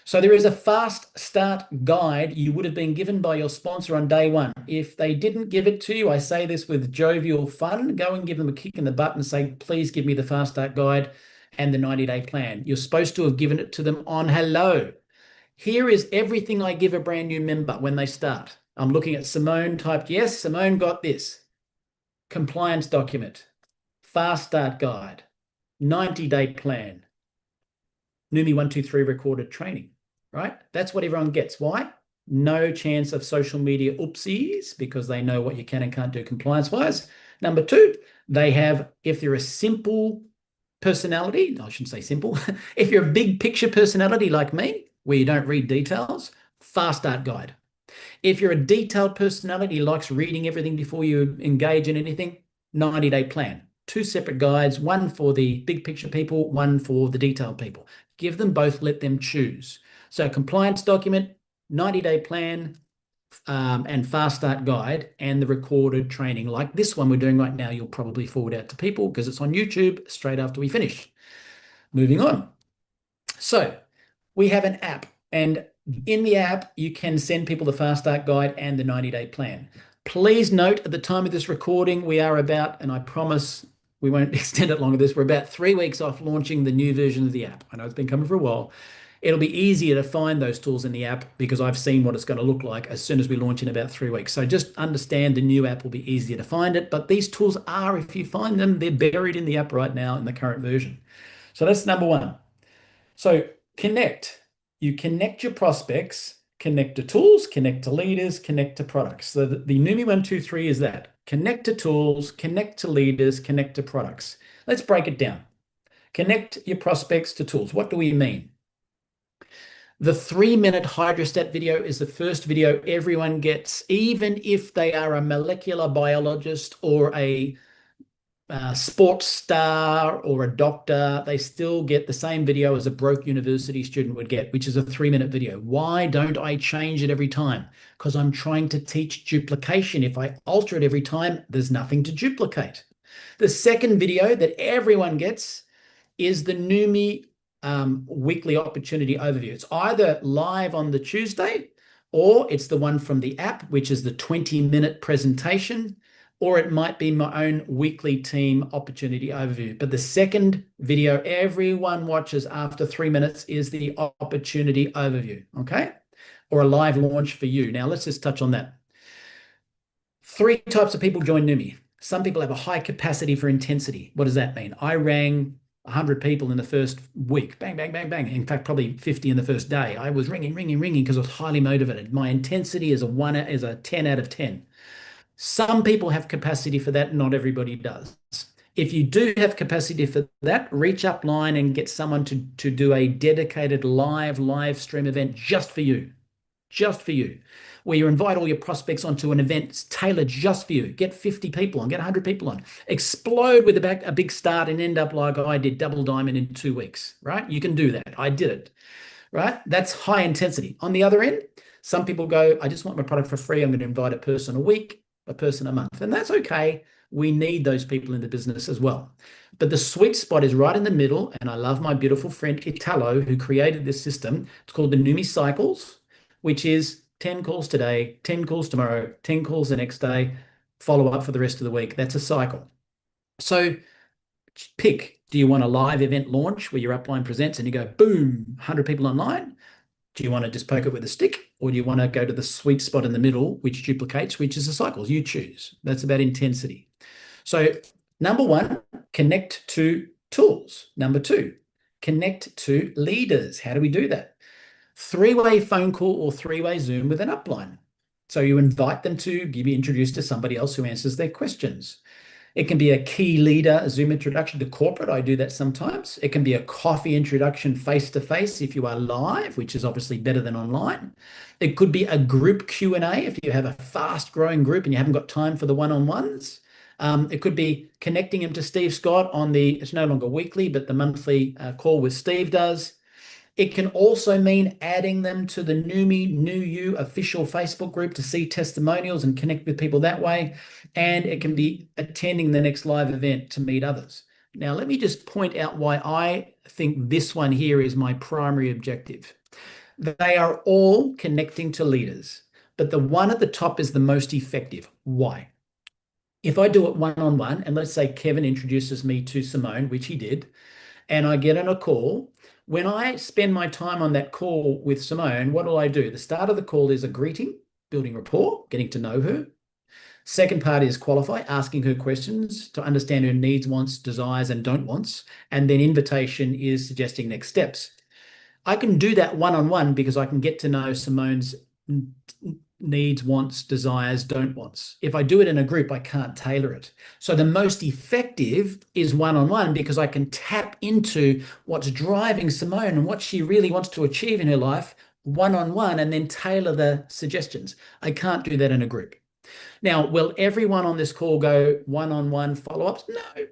So there is a fast start guide you would have been given by your sponsor on day one. If they didn't give it to you, I say this with jovial fun, go and give them a kick in the butt and say, please give me the fast start guide and the 90-day plan. You're supposed to have given it to them on hello. Here is everything I give a brand new member when they start. I'm looking at Simone, typed yes, Simone got this. Compliance document, fast start guide, 90-day plan, Neumi 1, 2, 3 recorded training, right? That's what everyone gets. Why? No chance of social media oopsies, because they know what you can and can't do compliance-wise. Number 2, they have, if they're a simple personality, no, I shouldn't say simple, if you're a big picture personality like me, where you don't read details, fast start guide. If you're a detailed personality who likes reading everything before you engage in anything, 90-day plan. 2 separate guides, one for the big picture people, one for the detailed people. Give them both, let them choose. So compliance document, 90-day plan, and fast start guide, and the recorded training like this one we're doing right now, you'll probably forward out to people because it's on YouTube straight after we finish. Moving on. So we have an app, and in the app, you can send people the fast start guide and the 90-day plan. Please note at the time of this recording, we are about, and I promise we won't extend it longer, we're about 3 weeks off launching the new version of the app. I know it's been coming for a while. It'll be easier to find those tools in the app because I've seen what it's going to look like as soon as we launch in about 3 weeks. So just understand the new app will be easier to find it, but these tools are, if you find them, they're buried in the app right now in the current version. So that's number one. So connect. You connect your prospects, connect to tools, connect to leaders, connect to products. So the Neumi 1, 2, 3 is that. Connect to tools, connect to leaders, connect to products. Let's break it down. Connect your prospects to tools. What do we mean? The 3-minute hydrostat video is the first video everyone gets, even if they are a molecular biologist or a sports star or a doctor. They still get the same video as a broke university student would get, which is a 3-minute video. Why don't I change it every time? Because I'm trying to teach duplication. If I alter it every time, there's nothing to duplicate. The second video that everyone gets is the Neumi weekly opportunity overview. It's either live on the Tuesday, or it's the one from the app, which is the 20-minute presentation, or it might be my own weekly team opportunity overview. But the second video everyone watches after 3 minutes is the opportunity overview, okay? Or a live launch for you. Now, let's just touch on that. 3 types of people join Neumi. Some people have a high capacity for intensity. What does that mean? I rang 100 people in the first week. Bang, bang, bang, bang. In fact, probably 50 in the first day. I was ringing because I was highly motivated. My intensity is a 10 out of 10. Some people have capacity for that. Not everybody does. If you do have capacity for that, reach up line and get someone to do a dedicated live stream event just for you, where you invite all your prospects onto an event tailored just for you. Get 50 people on, get 100 people on, explode with a big start and end up like I did, double diamond in 2 weeks, right? You can do that. I did it, right? That's high intensity. On the other end, some people go, I just want my product for free. I'm going to invite a person a week, a person a month. And that's okay. We need those people in the business as well. But the sweet spot is right in the middle. And I love my beautiful friend Italo, who created this system. It's called the Neumi Cycles, which is 10 calls today, 10 calls tomorrow, 10 calls the next day, follow up for the rest of the week. That's a cycle. So pick, do you want a live event launch where your upline presents and you go, boom, 100 people online? Do you want to just poke it with a stick, or do you want to go to the sweet spot in the middle, which duplicates, which is the cycles? You choose. That's about intensity. So number 1, connect to tools. Number 2, connect to leaders. How do we do that? 3-way phone call or 3-way Zoom with an upline. So you invite them to be introduced to somebody else who answers their questions. It can be a key leader Zoom introduction to corporate. I do that sometimes. It can be a coffee introduction face-to-face if you are live, which is obviously better than online. It could be a group Q&A if you have a fast-growing group and you haven't got time for the one-on-ones. It could be connecting them to Steve Scott on it's no longer weekly, but the monthly call with Steve does. It can also mean adding them to the Neumi New You official Facebook group to see testimonials and connect with people that way. And it can be attending the next live event to meet others. Now, let me just point out why I think this one here is my primary objective. They are all connecting to leaders, but the one at the top is the most effective. Why? If I do it one-on-one, and let's say Kevin introduces me to Simone, which he did, and I get on a call, when I spend my time on that call with Simone, what do I do? The start of the call is a greeting, building rapport, getting to know her. Second part is qualify, asking her questions to understand her needs, wants, desires, and don't wants. And then invitation is suggesting next steps. I can do that one-on-one because I can get to know Simone's needs, wants, desires, don't wants. If I do it in a group, I can't tailor it. So the most effective is one-on-one because I can tap into what's driving Simone and what she really wants to achieve in her life one-on-one and then tailor the suggestions. I can't do that in a group. Now, will everyone on this call go one-on-one follow-ups? No.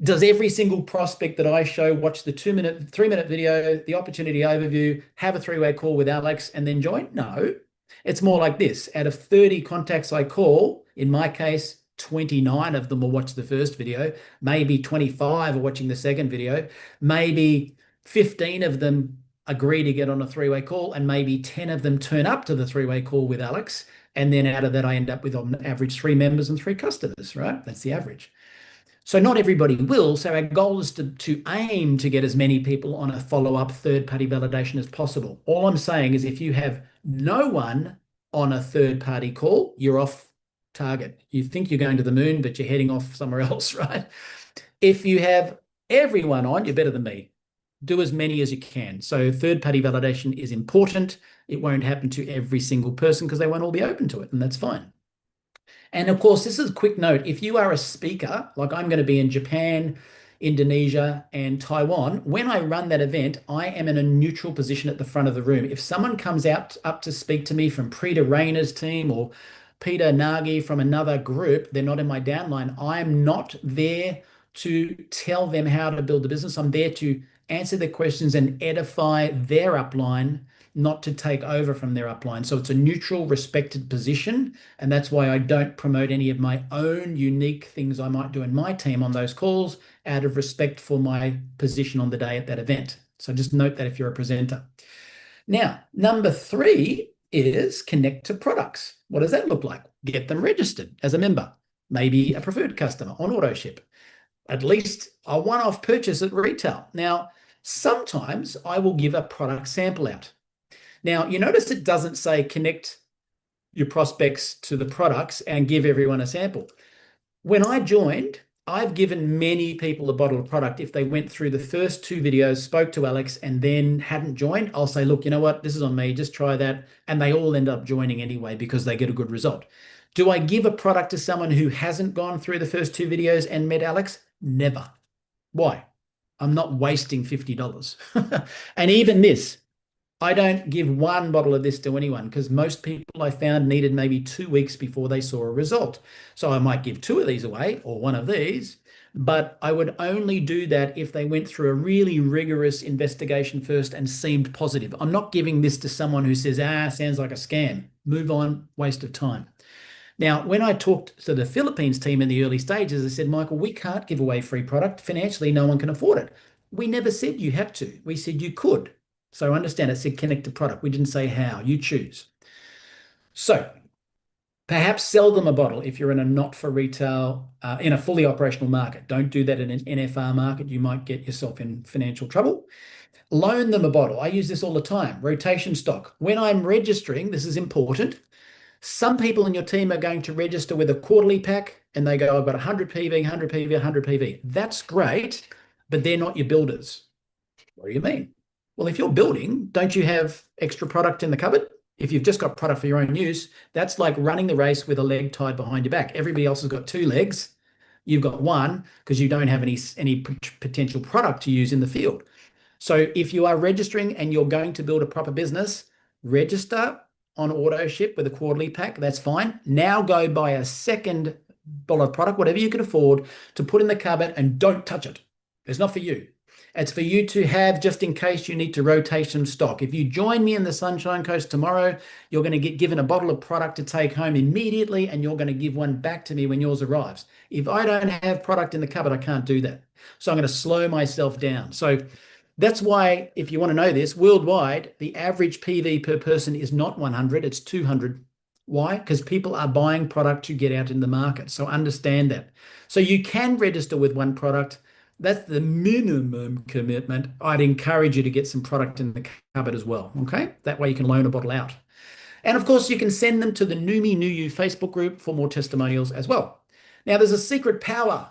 Does every single prospect that I show watch the 2-minute, 3-minute video, the opportunity overview, have a 3-way call with Alex and then join? No. It's more like this. Out of 30 contacts I call, in my case, 29 of them will watch the first video, maybe 25 are watching the second video, maybe 15 of them agree to get on a 3-way call, and maybe 10 of them turn up to the 3-way call with Alex. And then out of that, I end up with on average 3 members and 3 customers, right? That's the average. So not everybody will. So our goal is to aim to get as many people on a follow-up third-party validation as possible. All I'm saying is if you have no one on a third-party call, you're off target. You think you're going to the moon, but you're heading off somewhere else, right? If you have everyone on, you're better than me. Do as many as you can. So third-party validation is important. It won't happen to every single person because they won't all be open to it, and that's fine. And of course, this is a quick note. If you are a speaker, like I'm going to be in Japan, Indonesia, and Taiwan, when I run that event, I am in a neutral position at the front of the room. If someone comes up to speak to me from Peter Rayner's team or Peter Nagy from another group, they're not in my downline. I'm not there to tell them how to build a business. I'm there to answer their questions and edify their upline, not to take over from their upline. So it's a neutral, respected position. And that's why I don't promote any of my own unique things I might do in my team on those calls out of respect for my position on the day at that event. So just note that if you're a presenter. Now, number 3 is connect to products. What does that look like? Get them registered as a member, maybe a preferred customer on AutoShip, at least a one-off purchase at retail. Now, sometimes I will give a product sample out. Now, you notice it doesn't say connect your prospects to the products and give everyone a sample. When I joined, I've given many people a bottle of product. If they went through the first 2 videos, spoke to Alex, and then hadn't joined, I'll say, look, you know what? This is on me. Just try that. And they all end up joining anyway because they get a good result. Do I give a product to someone who hasn't gone through the first 2 videos and met Alex? Never. Why? I'm not wasting $50. And even this, I don't give 1 bottle of this to anyone because most people I found needed maybe 2 weeks before they saw a result. So I might give 2 of these away or 1 of these, but I would only do that if they went through a really rigorous investigation first and seemed positive. I'm not giving this to someone who says, sounds like a scam. Move on, waste of time. Now, when I talked to the Philippines team in the early stages, I said, Michael, we can't give away free product. Financially, no one can afford it. We never said you had to. We said you could. So understand it said connect to product. We didn't say how. You choose. So perhaps sell them a bottle if you're in a not for retail, in a fully operational market. Don't do that in an NFR market. You might get yourself in financial trouble. Loan them a bottle. I use this all the time. Rotation stock. When I'm registering, this is important. Some people in your team are going to register with a quarterly pack and they go, I've got 100 PV, 100 PV, 100 PV. That's great, but they're not your builders. What do you mean? Well, if you're building, don't you have extra product in the cupboard? If you've just got product for your own use, that's like running the race with a leg tied behind your back. Everybody else has got 2 legs. You've got 1 because you don't have any potential product to use in the field. So if you are registering and you're going to build a proper business, register on AutoShip with a quarterly pack. That's fine. Now go buy a second bottle of product, whatever you can afford, to put in the cupboard and don't touch it. It's not for you. It's for you to have just in case you need to rotate some stock. If you join me in the Sunshine Coast tomorrow, you're going to get given a bottle of product to take home immediately, and you're going to give one back to me when yours arrives. If I don't have product in the cupboard, I can't do that. So I'm going to slow myself down. So that's why, if you want to know this, worldwide, the average PV per person is not 100, it's 200. Why? Because people are buying product to get out in the market. So understand that. So you can register with 1 product. That's the minimum commitment. I'd encourage you to get some product in the cupboard as well, okay? That way you can loan a bottle out. And of course, you can send them to the Neumi New You Facebook group for more testimonials as well. Now, there's a secret power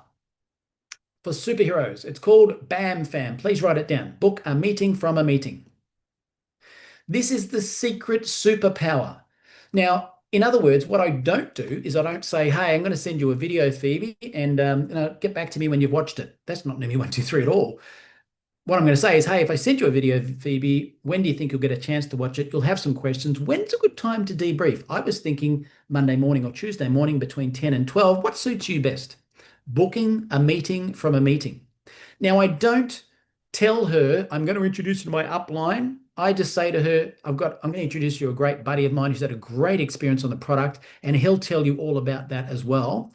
for superheroes. It's called BAM Fam. Please write it down. Book a meeting from a meeting. This is the secret superpower. Now, in other words, what I don't do is I don't say, hey, I'm going to send you a video, Phoebe, and get back to me when you've watched it. That's not Neumi 1, 2, 3 at all. what I'm going to say is, hey, if I sent you a video, Phoebe, when do you think you'll get a chance to watch it? You'll have some questions. When's a good time to debrief? I was thinking Monday morning or Tuesday morning between 10 and 12. What suits you best? Booking a meeting from a meeting. Now, I don't tell her I'm going to introduce you to my upline. I just say to her, I'm going to introduce you to a great buddy of mine who's had a great experience on the product, and he'll tell you all about that as well.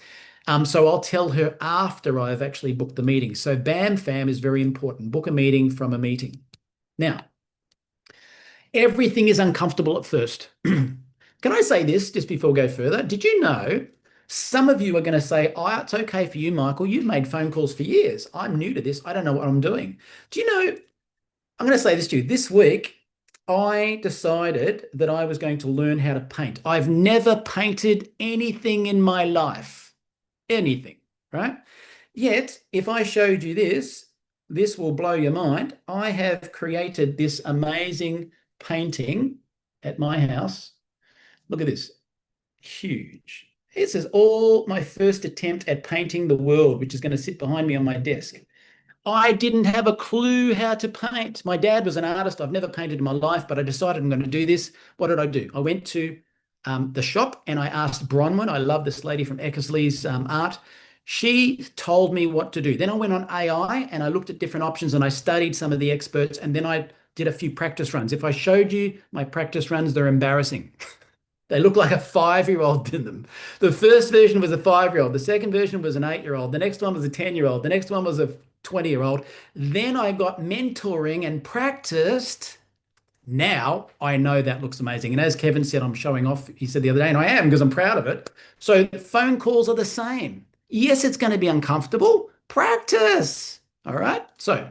So I'll tell her after I've actually booked the meeting. So BAM FAM is very important. Book a meeting from a meeting. Now, everything is uncomfortable at first. Can I say this just before we go further? Did you know some of you are going to say, oh, it's okay for you, Michael. You've made phone calls for years. I'm new to this. I don't know what I'm doing. Do you know, I'm going to say this to you. This week, I decided that I was going to learn how to paint. I've never painted anything in my life. Anything, right? Yet, if I showed you this will blow your mind. I have created this amazing painting at my house. Look at this, huge. This is all my first attempt at painting the world, which is going to sit behind me on my desk. I didn't have a clue how to paint. My dad was an artist. I've never painted in my life, but I decided I'm going to do this. What did I do? I went to the shop and I asked Bronwyn. I love this lady from Eckersley's art. She told me what to do. Then I went on AI and I looked at different options and I studied some of the experts, and then I did a few practice runs. If I showed you my practice runs, they're embarrassing. They look like a 5-year-old did them. The first version was a 5-year-old. The second version was an 8-year-old. The next one was a 10-year-old. The next one was a 20-year-old. Then I got mentoring and practiced. Now I know that looks amazing. And as Kevin said, I'm showing off. He said the other day, and I am because I'm proud of it. So phone calls are the same. Yes, it's going to be uncomfortable. Practice. All right. So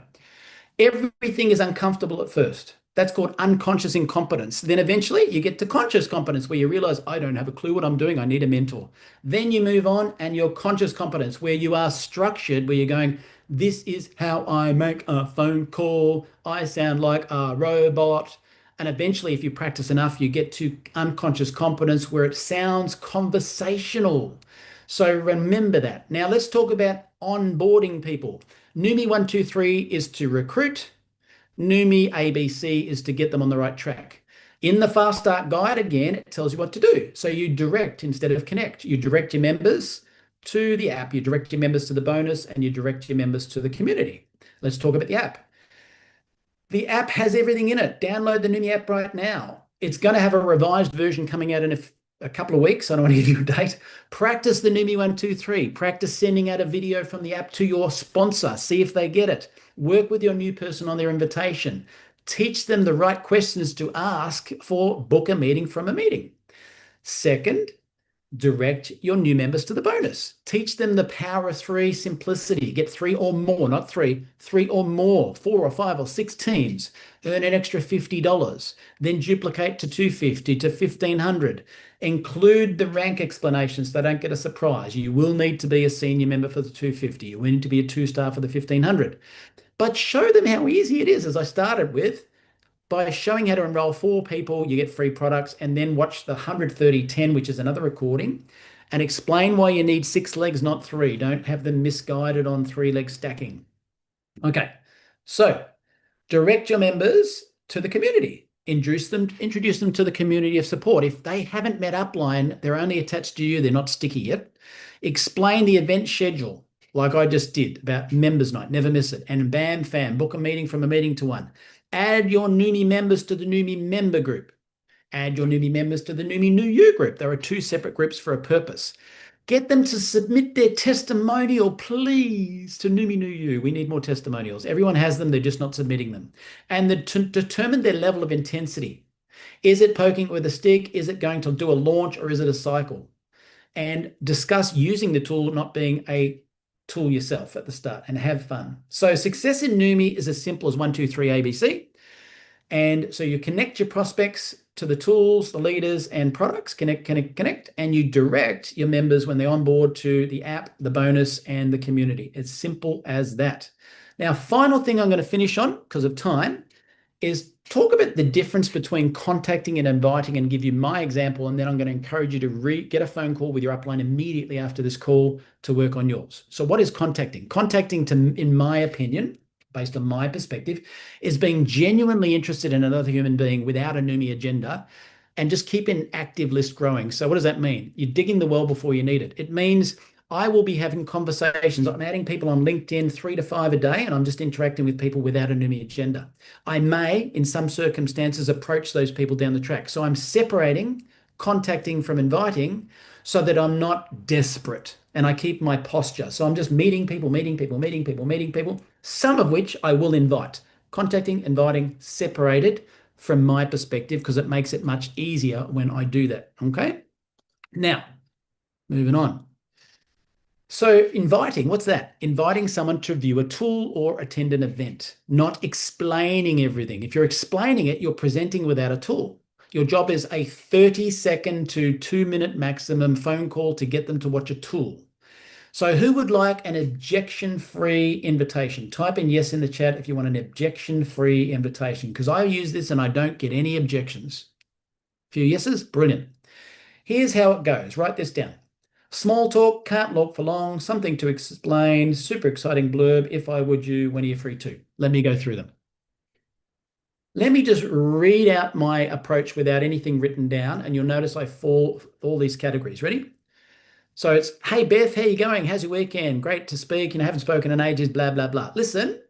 everything is uncomfortable at first. That's called unconscious incompetence. Then eventually you get to conscious competence where you realize, I don't have a clue what I'm doing. I need a mentor. Then you move on and your conscious competence where you are structured, where you're going, this is how I make a phone call. I sound like a robot. And eventually, if you practice enough, you get to unconscious competence where it sounds conversational. So remember that. Now let's talk about onboarding people. Neumi 123 is to recruit. Neumi ABC is to get them on the right track. In the Fast Start Guide, again, it tells you what to do. So you direct instead of connect. You direct your members to the app, you direct your members to the bonus, and you direct your members to the community. Let's talk about the app. The app has everything in it. Download the Neumi app right now. It's going to have a revised version coming out in a couple of weeks. I don't want to give you a date. Practice the Neumi 123. Practice sending out a video from the app to your sponsor. See if they get it. Work with your new person on their invitation. Teach them the right questions to ask for book a meeting from a meeting. Second, direct your new members to the bonus. Teach them the power of 3 simplicity. Get 3 or more, not 3, 3 or more, 4 or 5 or 6 teams. Earn an extra $50. Then duplicate to $250 to $1,500. Include the rank explanations so they don't get a surprise. You will need to be a senior member for the $250. You will need to be a 2-star for the $1,500. But show them how easy it is, as I started with. By showing how to enroll 4 people, you get free products, and then watch the 130-10, which is another recording, and explain why you need 6 legs, not 3. Don't have them misguided on 3-leg stacking. Okay, so direct your members to the community. Introduce them to the community of support. If they haven't met upline, they're only attached to you, they're not sticky yet. Explain the event schedule, like I just did about members night, never miss it. And BAM FAM, book a meeting from a meeting to one. Add your Neumi members to the Neumi member group. Add your Neumi members to the Neumi New You group. There are 2 separate groups for a purpose. Get them to submit their testimonial, please, to Neumi New You. We need more testimonials. Everyone has them, they're just not submitting them. And to determine their level of intensity. Is it poking with a stick? Is it going to do a launch, or is it a cycle? And discuss using the tool, not being a tool yourself at the start, and have fun. So success in Neumi is as simple as 1, 2, 3 ABC. And so you connect your prospects to the tools, the leaders, and products, connect, and you direct your members when they onboard to the app, the bonus, and the community. It's simple as that. Now, final thing I'm going to finish on because of time is talk about the difference between contacting and inviting, and give you my example, and then I'm going to encourage you to get a phone call with your upline immediately after this call to work on yours. So what is contacting? Contacting, in my opinion, based on my perspective, is being genuinely interested in another human being without a Neumi agenda and just keep an active list growing. So what does that mean? You're digging the well before you need it. It means I will be having conversations. I'm adding people on LinkedIn 3 to 5 a day, and I'm just interacting with people without a Neumi agenda. I may, in some circumstances, approach those people down the track. So I'm separating contacting from inviting so that I'm not desperate and I keep my posture. So I'm just meeting people, some of which I will invite. Contacting, inviting, separated from my perspective because it makes it much easier when I do that. Okay. Now, moving on. So inviting, what's that? Inviting someone to view a tool or attend an event, not explaining everything. If you're explaining it, you're presenting without a tool. Your job is a 30-second to 2-minute maximum phone call to get them to watch a tool. So who would like an objection-free invitation? Type in yes in the chat if you want an objection-free invitation, because I use this and I don't get any objections. A few yeses? Brilliant. Here's how it goes. Write this down. Small talk, can't talk for long, something to explain, super exciting blurb, if I would you, when are you free to? Let me go through them. Let me just read out my approach without anything written down, and you'll notice I fall all these categories. Ready? So it's, hey, Beth, how you going? How's your weekend? Great to speak. Haven't spoken in ages, blah, blah, blah. Listen,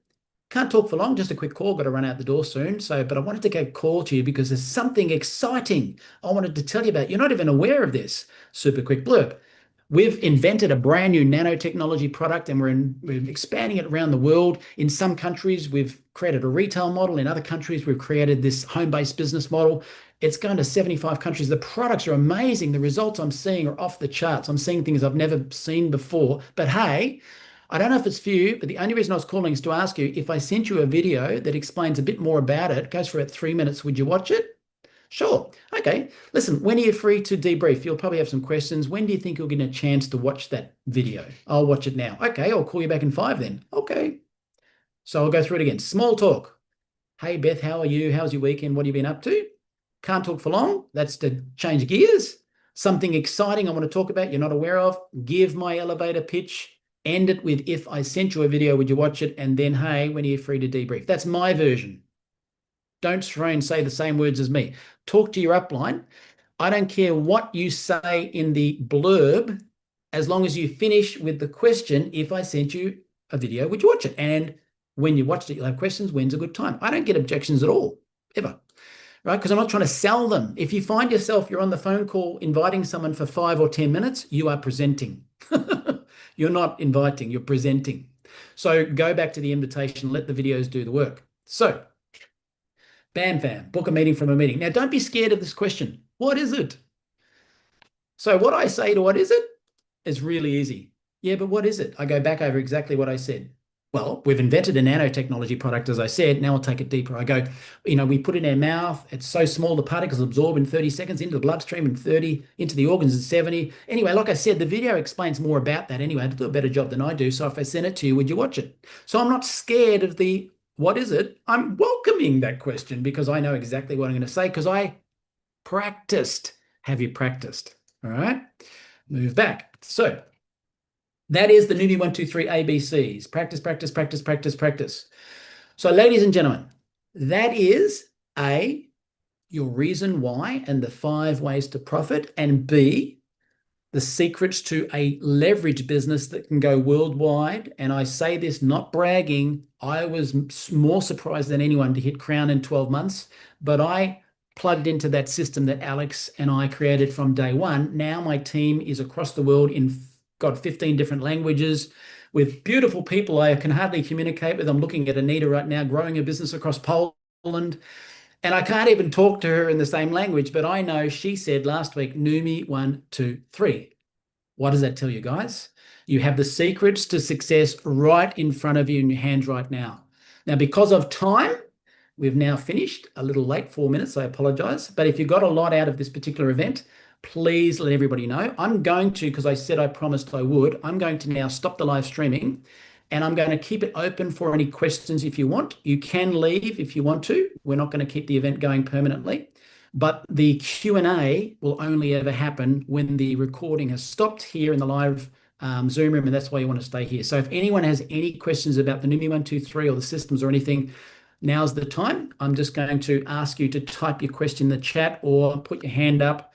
can't talk for long, just a quick call. Got to run out the door soon. But I wanted to go call to you because there's something exciting I wanted to tell you about. You're not even aware of this. Super quick blurb. We've invented a brand new nanotechnology product and we're expanding it around the world. In some countries, we've created a retail model. In other countries, we've created this home-based business model. It's going to 75 countries. The products are amazing. The results I'm seeing are off the charts. I'm seeing things I've never seen before. But hey, I don't know if it's for you, but the only reason I was calling is to ask you, if I sent you a video that explains a bit more about it, goes for about 3 minutes, would you watch it? Sure. Okay. Listen, when are you free to debrief? You'll probably have some questions. When do you think you'll get a chance to watch that video? I'll watch it now. Okay. I'll call you back in 5 then. Okay. So I'll go through it again. Small talk. Hey, Beth, how are you? How's your weekend? What have you been up to? Can't talk for long. That's to change gears. Something exciting I want to talk about you're not aware of. Give my elevator pitch. End it with, if I sent you a video, would you watch it? And then, hey, when are you free to debrief? That's my version. Don't try and say the same words as me. Talk to your upline. I don't care what you say in the blurb, as long as you finish with the question, if I sent you a video, would you watch it? And when you watched it, you'll have questions. When's a good time? I don't get objections at all, ever, right? Because I'm not trying to sell them. If you find yourself, you're on the phone call inviting someone for 5 or 10 minutes, you are presenting. You're not inviting, you're presenting. So go back to the invitation, let the videos do the work. So bam, fam, book a meeting from a meeting. Now, don't be scared of this question. What is it? So what I say to what is it is really easy. Yeah, but what is it? I go back over exactly what I said. Well, we've invented a nanotechnology product, as I said. Now I'll take it deeper. I go, we put it in our mouth. It's so small, the particles absorb in 30 seconds into the bloodstream, in 30, into the organs in 70. Anyway, like I said, the video explains more about that anyway. It'll do a better job than I do. So if I send it to you, would you watch it? So I'm not scared of the what is it? I'm welcoming that question because I know exactly what I'm going to say because I practiced. Have you practiced? All right. Move back. So that is the Neumi 1, 2, 3 ABCs. Practice, practice, practice, practice, practice. So ladies and gentlemen, that is A, your reason why and the 5 ways to profit, and B, the secrets to a leverage business that can go worldwide. And I say this not bragging. I was more surprised than anyone to hit Crown in 12 months, but I plugged into that system that Alex and I created from day one. Now my team is across the world in, got 15 different languages with beautiful people I can hardly communicate with. I'm looking at Anita right now, growing a business across Poland. And I can't even talk to her in the same language, but I know she said last week, Neumi 1, 2, 3. What does that tell you, guys? You have the secrets to success right in front of you in your hands right now. Now, because of time, we've now finished a little late, 4 minutes. I apologize. But if you got a lot out of this particular event, please let everybody know. I'm going to, because I said I promised I would, I'm going to now stop the live streaming. And I'm going to keep it open for any questions if you want. You can leave if you want to. We're not going to keep the event going permanently. But the Q&A will only ever happen when the recording has stopped here in the live Zoom room, and that's why you want to stay here. So if anyone has any questions about the Neumi 123 or the systems or anything, now's the time. I'm just going to ask you to type your question in the chat or put your hand up